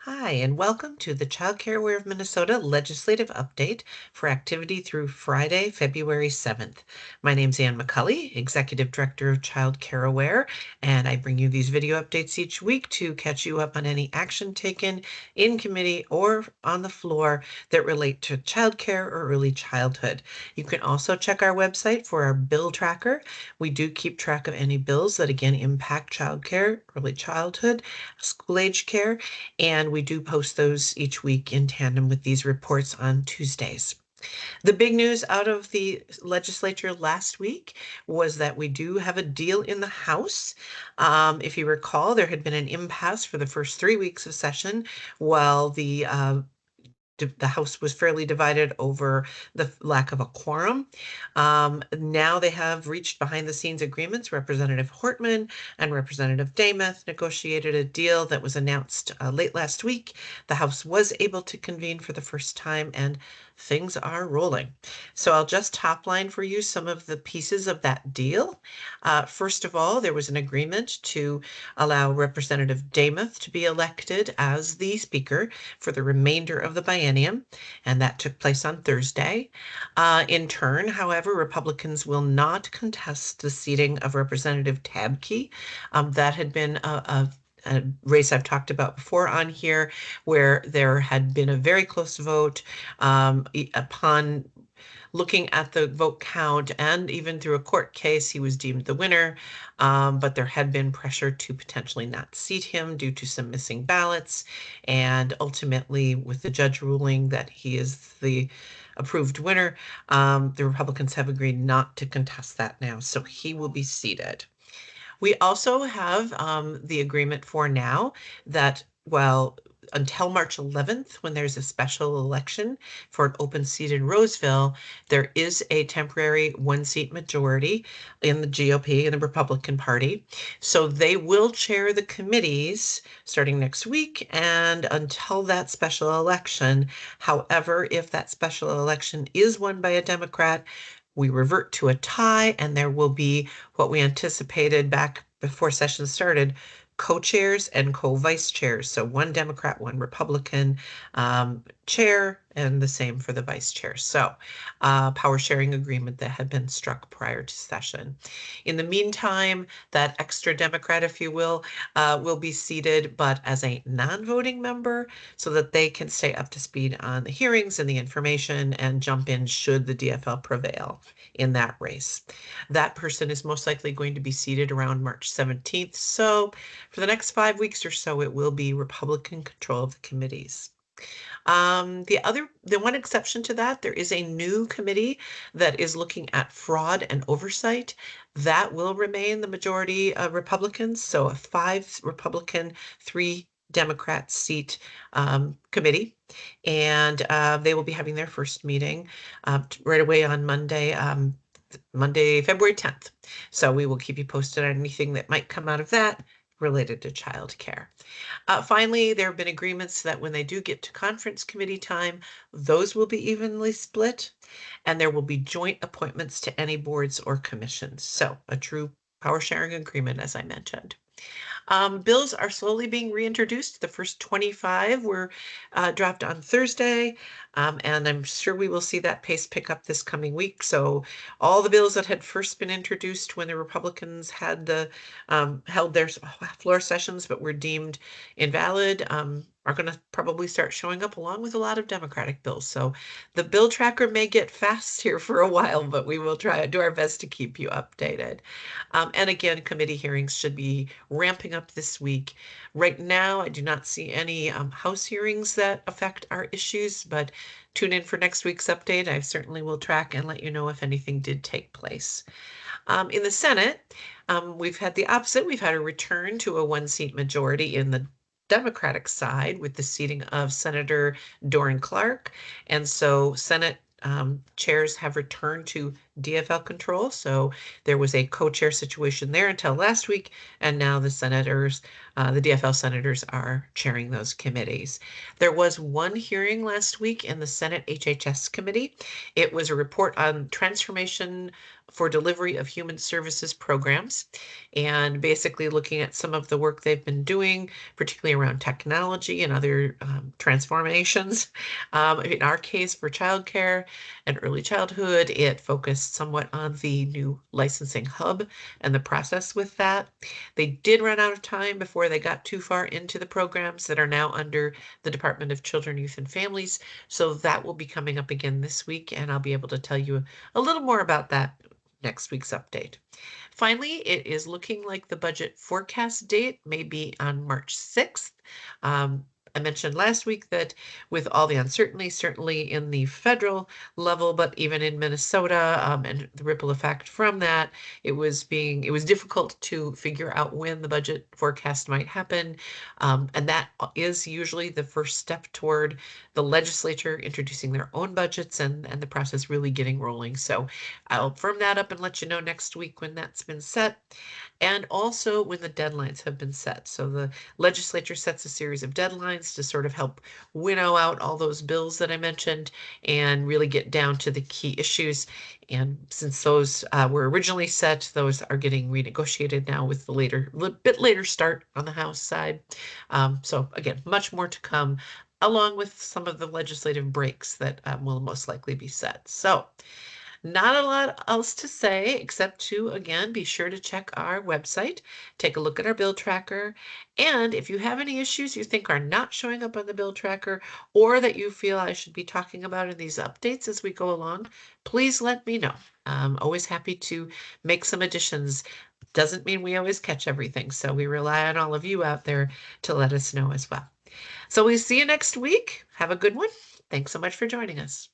Hi, and welcome to the Child Care Aware of Minnesota Legislative Update for activity through Friday, February 7th. My name's Ann McCully, Executive Director of Child Care Aware, and I bring you these video updates each week to catch you up on any action taken in committee or on the floor that relate to child care or early childhood. You can also check our website for our bill tracker. We do keep track of any bills that again impact child care, early childhood, school age care, and we do post those each week in tandem with these reports on Tuesdays. The big news out of the legislature last week was that we do have a deal in the House. If you recall, there had been an impasse for the first 3 weeks of session while the House was fairly divided over the lack of a quorum. Now they have reached behind the scenes agreements. Representative Hortman and Representative Demuth negotiated a deal that was announced late last week. The House was able to convene for the first time and things are rolling. So I'll just top line for you some of the pieces of that deal. First of all, there was an agreement to allow Representative Demuth to be elected as the speaker for the remainder of the biennium, and that took place on Thursday. In turn, however, Republicans will not contest the seating of Representative Tabke. That had been a race I've talked about before on here, where there had been a very close vote upon looking at the vote count and even through a court case, he was deemed the winner. But there had been pressure to potentially not seat him due to some missing ballots. And ultimately, with the judge ruling that he is the approved winner, the Republicans have agreed not to contest that now. So he will be seated. We also have the agreement for now that, well, until March 11th, when there's a special election for an open seat in Roseville, there is a temporary one-seat majority in the GOP and the Republican Party. So they will chair the committees starting next week and until that special election. However, if that special election is won by a Democrat, we revert to a tie, and there will be what we anticipated back before session started, co-chairs and co-vice chairs. So one Democrat, one Republican chair, and the same for the vice chair. So power sharing agreement that had been struck prior to session. In the meantime, that extra Democrat, if you will be seated, but as a non-voting member so that they can stay up to speed on the hearings and the information and jump in should the DFL prevail in that race. That person is most likely going to be seated around March 17th. So for the next 5 weeks or so, it will be Republican control of the committees. The one exception to that, there is a new committee that is looking at fraud and oversight. That will remain the majority Republicans, so a 5 Republican, 3 Democrat seat committee, and they will be having their first meeting right away on Monday, February 10th. So we will keep you posted on anything that might come out of that related to child care. Finally, there have been agreements that when they do get to conference committee time, those will be evenly split, and there will be joint appointments to any boards or commissions. So a true power sharing agreement, as I mentioned. Bills are slowly being reintroduced. The first 25 were dropped on Thursday, and I'm sure we will see that pace pick up this coming week. So all the bills that had first been introduced when the Republicans had held their floor sessions but were deemed invalid are going to probably start showing up along with a lot of Democratic bills. So the bill tracker may get fast here for a while, but we will try to do our best to keep you updated. And again, committee hearings should be ramping up this week. Right now, I do not see any House hearings that affect our issues, but tune in for next week's update. I certainly will track and let you know if anything did take place. In the Senate, we've had the opposite. We've had a return to a one-seat majority in the Democratic side with the seating of Senator Doran Clark. And so Senate chairs have returned to DFL control. So there was a co-chair situation there until last week, and now the DFL senators are chairing those committees. There was one hearing last week in the Senate HHS committee. It was a report on transformation for delivery of human services programs, and basically looking at some of the work they've been doing, particularly around technology and other transformations. In our case, for childcare and early childhood, it focused somewhat on the new licensing hub and the process with that. They did run out of time before they got too far into the programs that are now under the Department of Children, Youth, and Families. So that will be coming up again this week, and I'll be able to tell you a little more about that next week's update. Finally, it is looking like the budget forecast date may be on March 6th. I mentioned last week that with all the uncertainty, certainly in the federal level, but even in Minnesota, and the ripple effect from that, it was difficult to figure out when the budget forecast might happen. And that is usually the first step toward the legislature introducing their own budgets and the process really getting rolling. So I'll firm that up and let you know next week when that's been set, and also when the deadlines have been set. So the legislature sets a series of deadlines to sort of help winnow out all those bills that I mentioned and really get down to the key issues. And since those were originally set, those are getting renegotiated now with the bit later start on the House side. So again, much more to come, along with some of the legislative breaks that will most likely be set. So not a lot else to say except to, again, be sure to check our website, take a look at our bill tracker, and if you have any issues you think are not showing up on the bill tracker or that you feel I should be talking about in these updates as we go along, please let me know. I'm always happy to make some additions. Doesn't mean we always catch everything, so we rely on all of you out there to let us know as well. So we see you next week. Have a good one. Thanks so much for joining us.